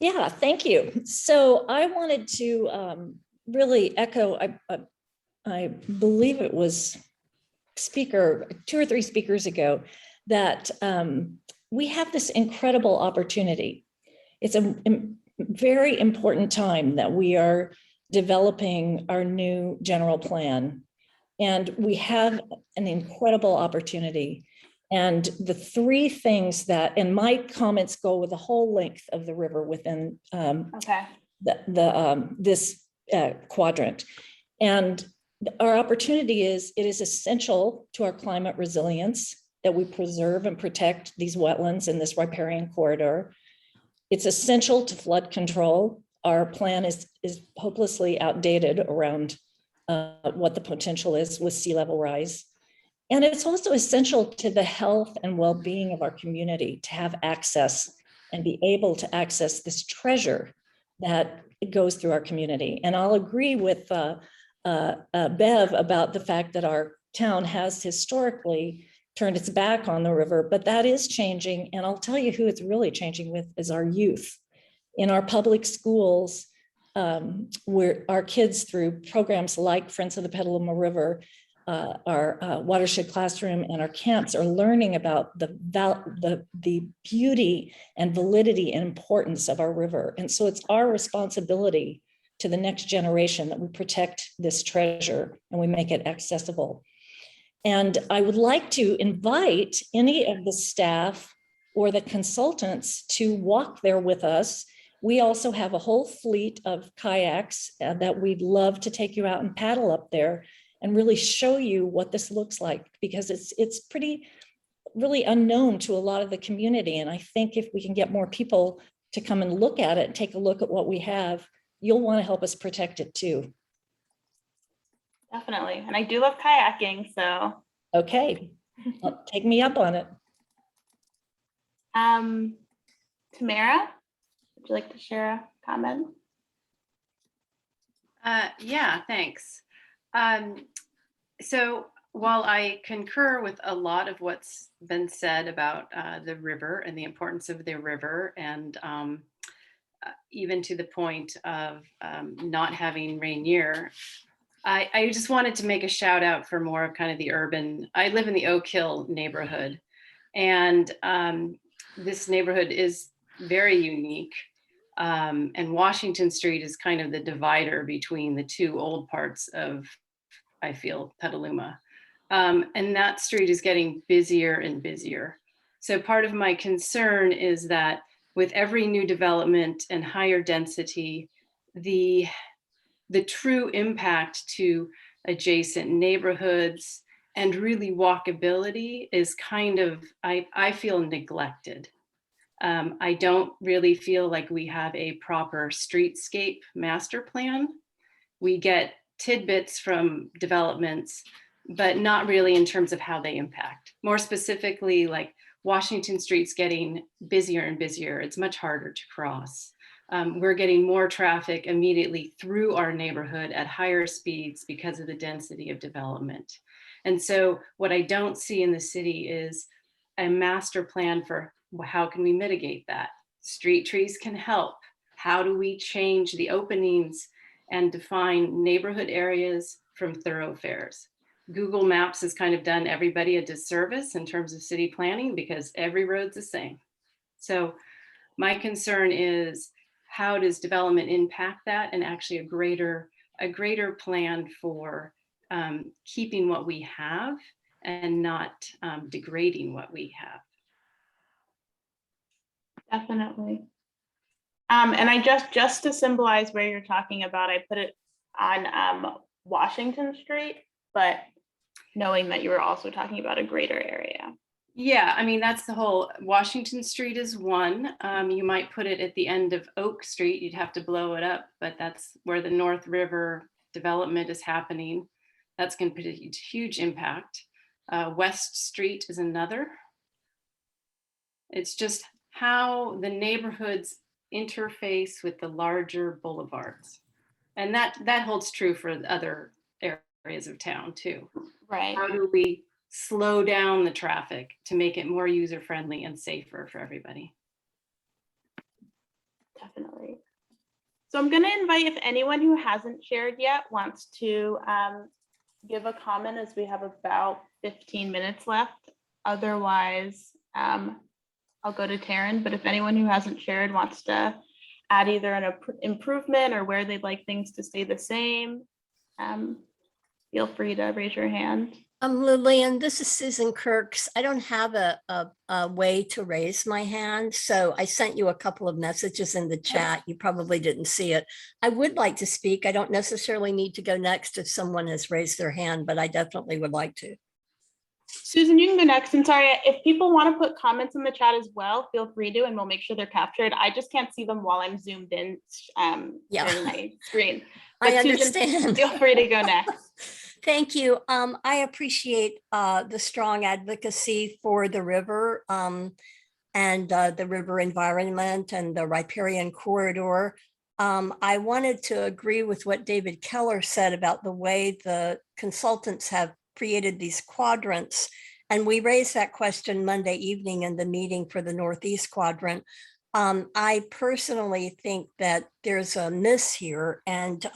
Yeah, thank you. So I wanted to really echo, I believe it was speaker, 2 or 3 speakers ago, that we have this incredible opportunity. It's a very important time that we are developing our new general plan. And we have an incredible opportunity. And the 3 things that, and my comments go with the whole length of the river within Okay. this quadrant. And our opportunity is, it is essential to our climate resilience that we preserve and protect these wetlands in this riparian corridor. It's essential to flood control. Our plan is hopelessly outdated around what the potential is with sea level rise. And it's also essential to the health and well-being of our community to have access and be able to access this treasure that goes through our community. And I'll agree with Bev about the fact that our town has historically turned its back on the river, but that is changing. And I'll tell you who it's really changing with is our youth. In our public schools, where our kids, through programs like Friends of the Petaluma River, our watershed classroom, and our camps, are learning about the beauty and validity and importance of our river. And so it's our responsibility to the next generation that we protect this treasure and we make it accessible. And I would like to invite any of the staff or the consultants to walk there with us. We also have a whole fleet of kayaks that we'd love to take you out and paddle up there and really show you what this looks like, because it's pretty really unknown to a lot of the community. And I think if we can get more people to come and look at it and take a look at what we have, you'll want to help us protect it too. Definitely. And I do love kayaking, so. Okay, well, take me up on it. Tamara, would you like to share a comment? Yeah, thanks. So while I concur with a lot of what's been said about the river and the importance of the river, and even to the point of not having Rainier, I just wanted to make a shout out for more of kind of the urban. I live in the Oak Hill neighborhood, and this neighborhood is very unique. And Washington Street is kind of the divider between the 2 old parts of, I feel, Petaluma. And that street is getting busier and busier. So part of my concern is that with every new development and higher density, the true impact to adjacent neighborhoods and really walkability is kind of, I feel, neglected. I don't really feel like we have a proper streetscape master plan. We get tidbits from developments, but not really in terms of how they impact. More specifically, like Washington Street's getting busier and busier. It's much harder to cross. We're getting more traffic immediately through our neighborhood at higher speeds because of the density of development. And so what I don't see in the city is a master plan for how can we mitigate that? Street trees can help. How do we change the openings and define neighborhood areas from thoroughfares? Google Maps has kind of done everybody a disservice in terms of city planning because every road's the same. So my concern is, how does development impact that, and actually a greater plan for keeping what we have and not degrading what we have. Definitely. And I just to symbolize where you're talking about, I put it on Washington Street, but knowing that you were also talking about a greater area. Yeah, I mean, that's the whole, Washington Street is one. You might put it at the end of Oak Street, you'd have to blow it up, but that's where the North River development is happening. That's going to put a huge impact. West Street is another. It's just how the neighborhoods interface with the larger boulevards. And that holds true for other areas of town too. Right. How do we slow down the traffic to make it more user-friendly and safer for everybody? Definitely. So I'm going to invite, if anyone who hasn't shared yet wants to give a comment, as we have about 15 minutes left. Otherwise, I'll go to Taryn, but if anyone who hasn't shared wants to add either an improvement or where they'd like things to stay the same, feel free to raise your hand. Lillian, this is Susan Kirks. I don't have a way to raise my hand, so I sent you a couple of messages in the chat. You probably didn't see it. I would like to speak. I don't necessarily need to go next if someone has raised their hand, but I definitely would like to. Susan, you can go next. And sorry, if people want to put comments in the chat as well, feel free to, and we'll make sure they're captured. I just can't see them while I'm zoomed in sharing my screen. But I Susan, understand. feel free to go next. Thank you. I appreciate the strong advocacy for the river and the river environment and the riparian corridor. I wanted to agree with what David Keller said about the way the consultants have created these quadrants. And we raised that question Monday evening in the meeting for the Northeast quadrant. I personally think that there's a miss here, and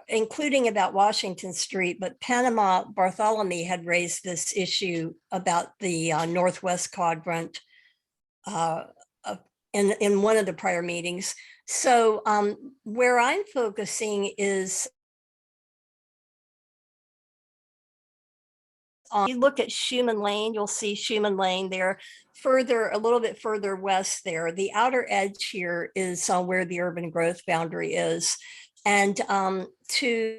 including about Washington Street, but Panama Bartholomew had raised this issue about the Northwest quadrant in one of the prior meetings. So where I'm focusing is you look at Schumann Lane, you'll see Schumann Lane there, a little bit further west there. The outer edge here is where the urban growth boundary is. And to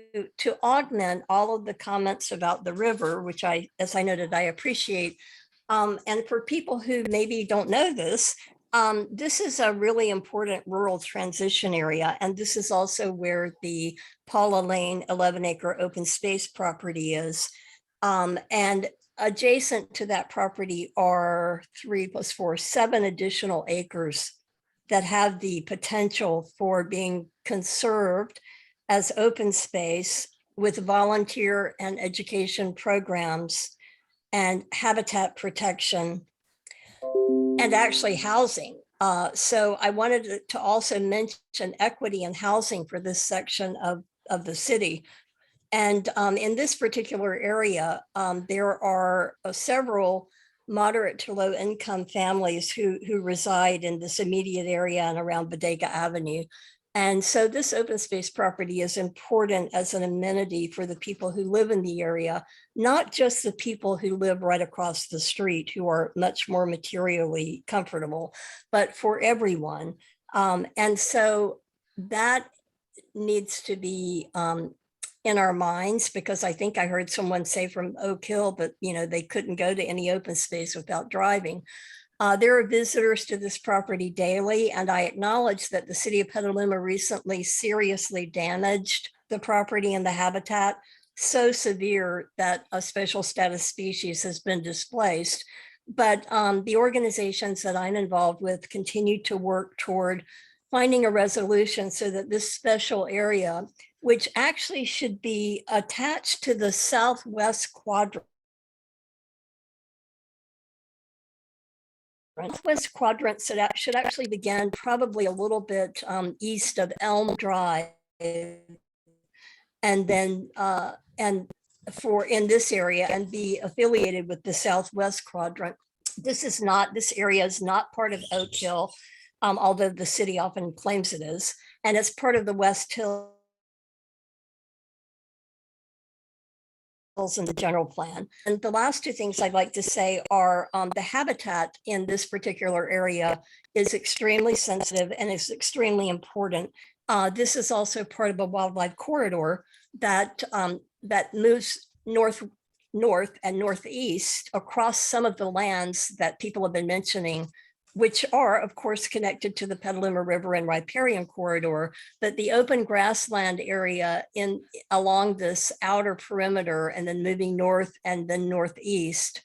augment all of the comments about the river, which as I noted, I appreciate. And for people who maybe don't know this, this is a really important rural transition area. And this is also where the Paula Lane 11-acre open space property is. And adjacent to that property are 3 + 4, 7 additional acres that have the potential for being conserved as open space with volunteer and education programs and habitat protection and actually housing. So I wanted to also mention equity and housing for this section of the city. And in this particular area, there are several moderate to low income families who reside in this immediate area and around Bodega Avenue. And so this open space property is important as an amenity for the people who live in the area, not just the people who live right across the street who are much more materially comfortable, but for everyone. And so that needs to be in our minds, because I think I heard someone say from Oak Hill, but they couldn't go to any open space without driving. There are visitors to this property daily, and I acknowledge that the city of Petaluma recently seriously damaged the property and the habitat, so severe that a special status species has been displaced. But the organizations that I'm involved with continue to work toward finding a resolution so that this special area, which actually should be attached to the southwest quadrant. Southwest quadrant should actually begin probably a little bit east of Elm Drive, and then in this area, and be affiliated with the southwest quadrant. This area is not part of Oak Hill, although the city often claims it is, and it's part of the West Hill in the general plan. And the last two things I'd like to say are the habitat in this particular area is extremely sensitive and is extremely important. This is also part of a wildlife corridor that moves north and northeast across some of the lands that people have been mentioning, which are, of course, connected to the Petaluma River and riparian corridor. But the open grassland area along this outer perimeter and then moving north and then northeast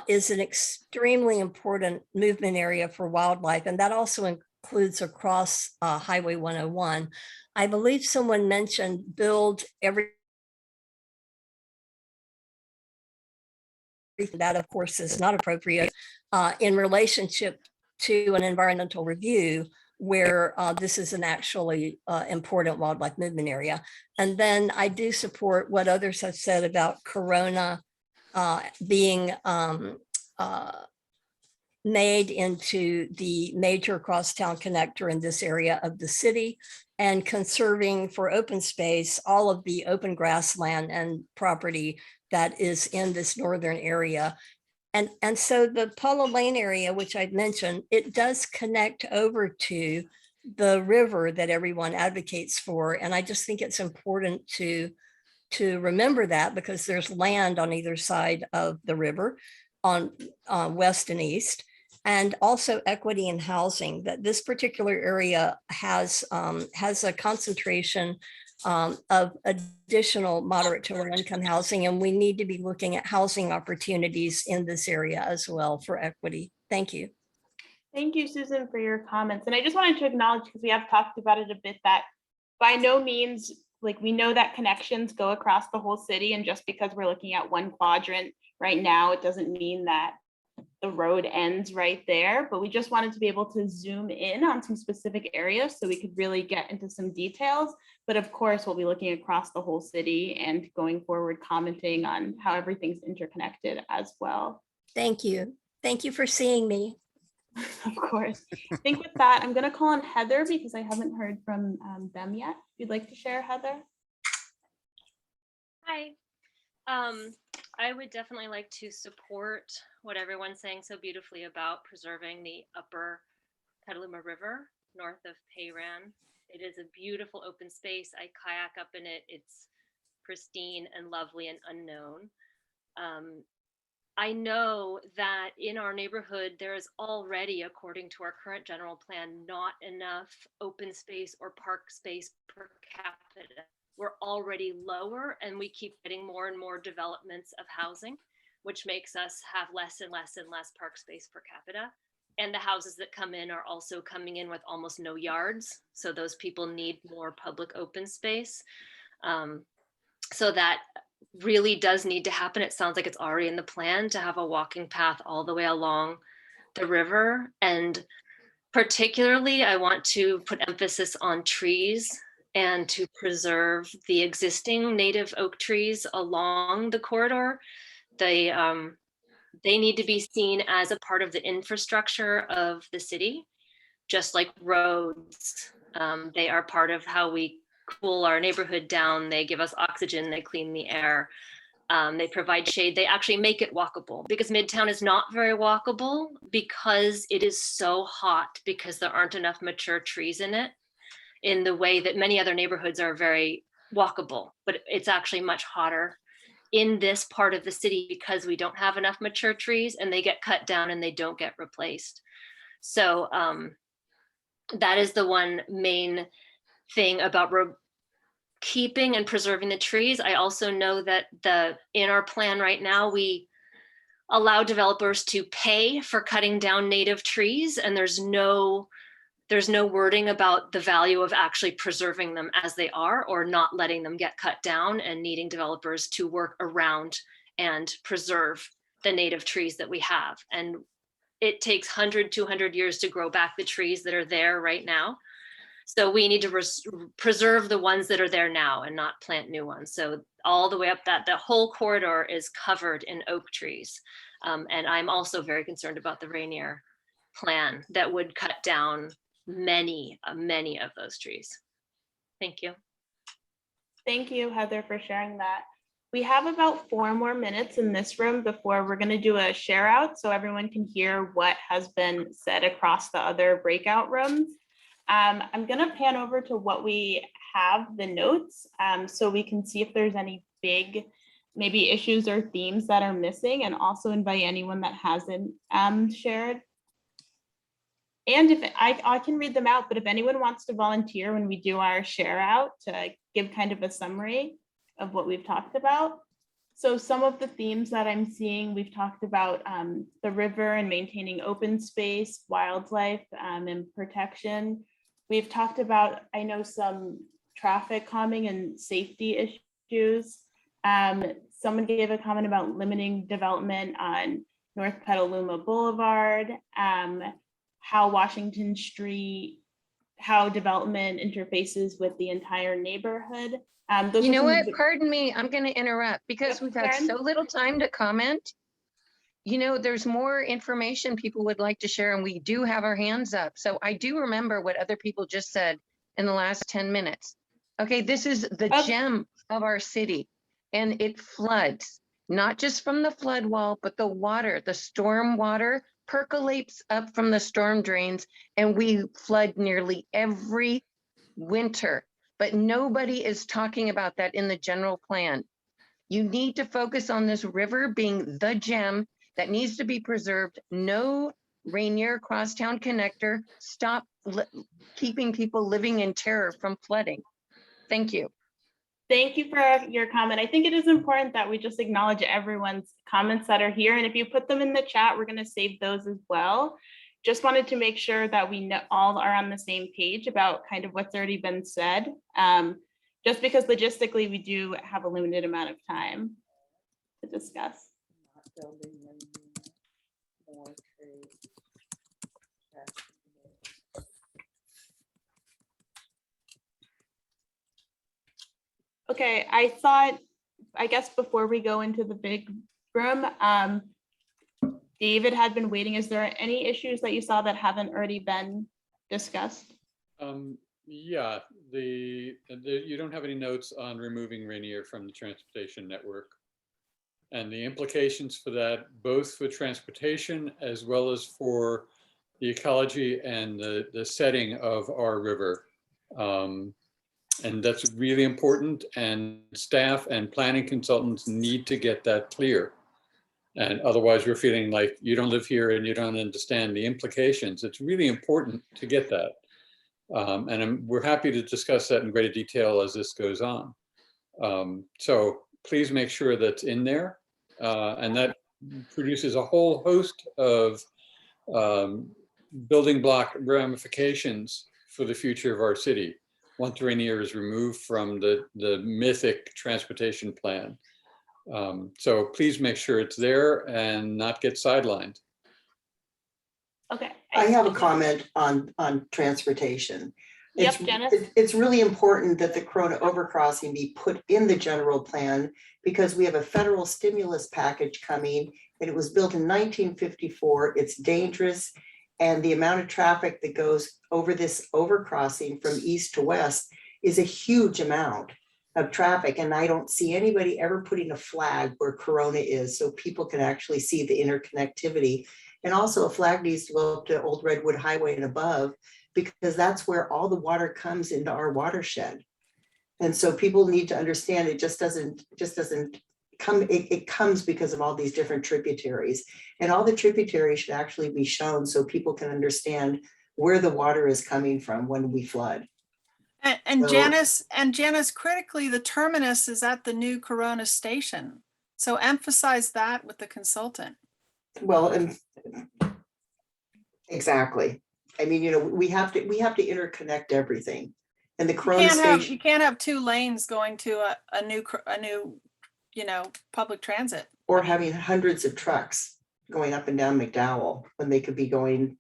is an extremely important movement area for wildlife. And that also includes across Highway 101. I believe someone mentioned build every. That, of course, is not appropriate in relationship to an environmental review where this is an actually important wildlife movement area. And then I do support what others have said about Corona being made into the major crosstown connector in this area of the city, and conserving for open space all of the open grassland and property that is in this northern area. And so the Polo Lane area, which I'd mentioned, it does connect over to the river that everyone advocates for. And I just think it's important to remember that, because there's land on either side of the river on west and east, and also equity in housing, that this particular area has a concentration of additional moderate to low income housing. And we need to be looking at housing opportunities in this area as well for equity. Thank you. Thank you, Susan, for your comments. And I just wanted to acknowledge, because we have talked about it a bit, that by no means, like, we know that connections go across the whole city. And just because we're looking at one quadrant right now, it doesn't mean that the road ends right there. But we just wanted to be able to zoom in on some specific areas so we could really get into some details. But of course, we'll be looking across the whole city and going forward commenting on how everything's interconnected as well. Thank you. Thank you for seeing me. Of course. I think with that, I'm going to call on Heather, because I haven't heard from them yet. If you'd like to share, Heather. Hi. I would definitely like to support what everyone's saying so beautifully about preserving the upper Petaluma River north of Payran. It is a beautiful open space. I kayak up in it. It's pristine and lovely and unknown. I know that in our neighborhood, there is already, according to our current general plan, not enough open space or park space per capita. We're already lower, and we keep getting more and more developments of housing, which makes us have less and less and less park space per capita. And the houses that come in are also coming in with almost no yards. So those people need more public open space. So that really does need to happen. It sounds like it's already in the plan to have a walking path all the way along the river. And particularly, I want to put emphasis on trees and to preserve the existing native oak trees along the corridor. They need to be seen as a part of the infrastructure of the city, just like roads. They are part of how we cool our neighborhood down. They give us oxygen, they clean the air, they provide shade, they actually make it walkable, because Midtown is not very walkable because it is so hot, because there aren't enough mature trees in it, in the way that many other neighborhoods are very walkable, but it's actually much hotter in this part of the city because we don't have enough mature trees, and they get cut down and they don't get replaced. So that is the one main thing about keeping and preserving the trees. I also know that in our plan right now, we allow developers to pay for cutting down native trees, and there's no wording about the value of actually preserving them as they are, or not letting them get cut down and needing developers to work around and preserve the native trees that we have. And it takes 100, 200 years to grow back the trees that are there right now. So we need to preserve the ones that are there now and not plant new ones. So all the way up the whole corridor is covered in oak trees. And I'm also very concerned about the Rainier plan that would cut down many of those trees. Thank you. Thank you, Heather, for sharing that. We have about 4 more minutes in this room before we're going to do a share out, so everyone can hear what has been said across the other breakout rooms. I'm going to pan over to what we have, the notes, so we can see if there's any big maybe issues or themes that are missing, and also invite anyone that hasn't shared. And if I can read them out, but if anyone wants to volunteer when we do our share out to give kind of a summary of what we've talked about. So some of the themes that I'm seeing, we've talked about the river and maintaining open space, wildlife, and protection. We've talked about, I know, some traffic calming and safety issues. Someone gave a comment about limiting development on North Petaluma Boulevard, how Washington Street, how development interfaces with the entire neighborhood. Those You are know some of what? the- Pardon me, I'm going to interrupt because Yep, we've had Karen? so little time to comment. You know, there's more information people would like to share, and we do have our hands up. So I do remember what other people just said in the last 10 minutes. Okay, this is the Okay. gem of our city, and it floods, not just from the flood wall, but the water, the storm water percolates up from the storm drains, and we flood nearly every winter. But nobody is talking about that in the general plan. You need to focus on this river being the gem that needs to be preserved. No Rainier Crosstown connector. Stop keeping people living in terror from flooding. Thank you. Thank you for your comment. I think it is important that we just acknowledge everyone's comments that are here. And if you put them in the chat, we're going to save those as well. Just wanted to make sure that we all are on the same page about kind of what's already been said. Just because logistically we do have a limited amount of time to discuss. Okay, I guess before we go into the big room, David had been waiting. Is there any issues that you saw that haven't already been discussed? Yeah, you don't have any notes on removing Rainier from the transportation network. And the implications for that, both for transportation as well as for the ecology and the setting of our river. And that's really important, and staff and planning consultants need to get that clear. And otherwise we're feeling like you don't live here and you don't understand the implications. It's really important to get that. And we're happy to discuss that in greater detail as this goes on. So please make sure that's in there. And that produces a whole host of building block ramifications for the future of our city once Rainier is removed from the mythic transportation plan. So please make sure it's there and not get sidelined. Okay. I have a comment on transportation. Yep, Janice. It's really important that the Corona overcrossing be put in the general plan because we have a federal stimulus package coming, and it was built in 1954. It's dangerous, and the amount of traffic that goes over this overcrossing from east to west is a huge amount of traffic. And I don't see anybody ever putting a flag where Corona is so people can actually see the interconnectivity. And also a flag needs to go up to Old Redwood Highway and above, because that's where all the water comes into our watershed. And so people need to understand it just doesn't come, it comes because of all these different tributaries. And all the tributaries should actually be shown so people can understand where the water is coming from when we flood. And So- Janice, critically, the terminus is at the new Corona station. So emphasize that with the consultant. Well, and exactly. I mean, you know, we have to interconnect everything. And the Corona station. You can't have two lanes going to a new, you know, public transit. Or having hundreds of trucks going up and down McDowell when they could be going,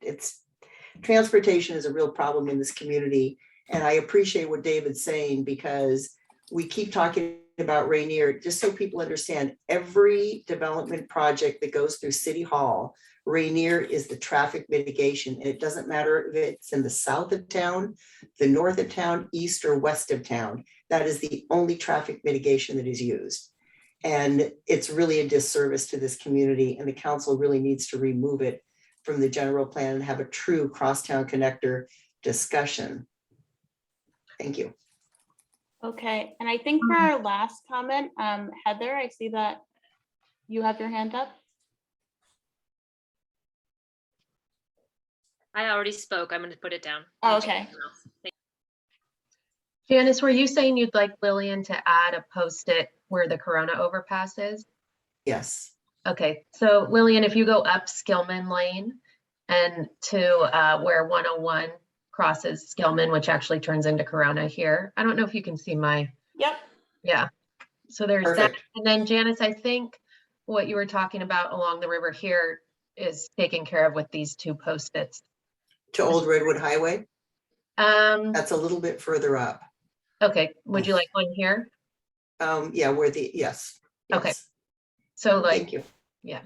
transportation is a real problem in this community. And I appreciate what David's saying, because we keep talking about Rainier, just so people understand, every development project that goes through City Hall, Rainier is the traffic mitigation. And it doesn't matter if it's in the south of town, the north of town, east or west of town. That is the only traffic mitigation that is used. And it's really a disservice to this community, and the council really needs to remove it from the general plan and have a true crosstown connector discussion. Thank you. Okay, and I think for our last comment, Heather, I see that you have your hand up. I already spoke. I'm going to put it down. Oh, okay. Janice, were you saying you'd like Lillian to add a post-it where the Corona overpass is? Yes. Okay, so Lillian, if you go up Skillman Lane and to where 101 crosses Skillman, which actually turns into Corona here. I don't know if you can see my, Yep. yeah. So there's that. Perfect. And then Janice, I think what you were talking about along the river here is taken care of with these two post-its. to Old Redwood Highway. Um, That's a little bit further up. okay, would you like one here? Yeah, where the, yes. Okay. yes. So like, Thank you. yeah.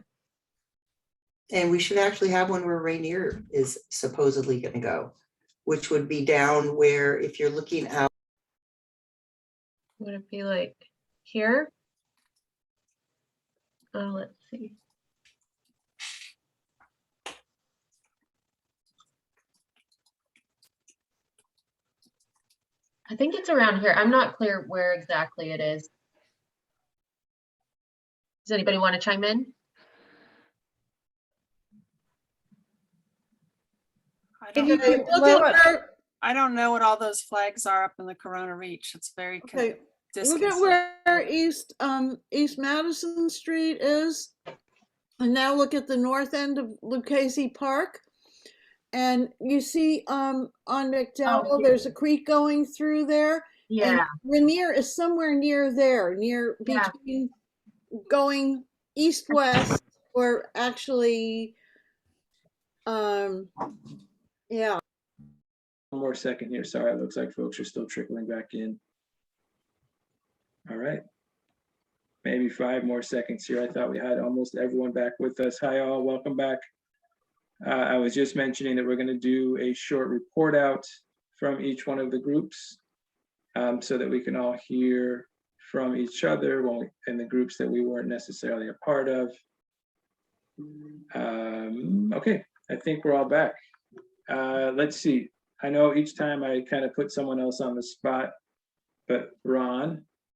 And we should actually have one where Rainier is supposedly gonna go, which would be down where, if you're looking out, Would it be like here? Let's see. I think it's around here. I'm not clear where exactly it is. Does anybody want to chime in? I If don't you know. could look at where, I don't know what all those flags are up in the Corona Reach. It's very okay, look at disconcerting. where East Madison Street is. And now look at the north end of Lucchese Park. And you see on McDowell, there's a creek going through there. And Yeah, Rainier is somewhere near there, near Yeah. between going east-west, or actually, yeah. One more second here. Sorry, it looks like folks are still trickling back in. All right. Maybe 5 more seconds here. I thought we had almost everyone back with us. Hi, all. Welcome back. I was just mentioning that we're going to do a short report out from each one of the groups so that we can all hear from each other in the groups that we weren't necessarily a part of. Okay, I think we're all back. Let's see. I know each time I kind of put someone else on the spot, but Ron,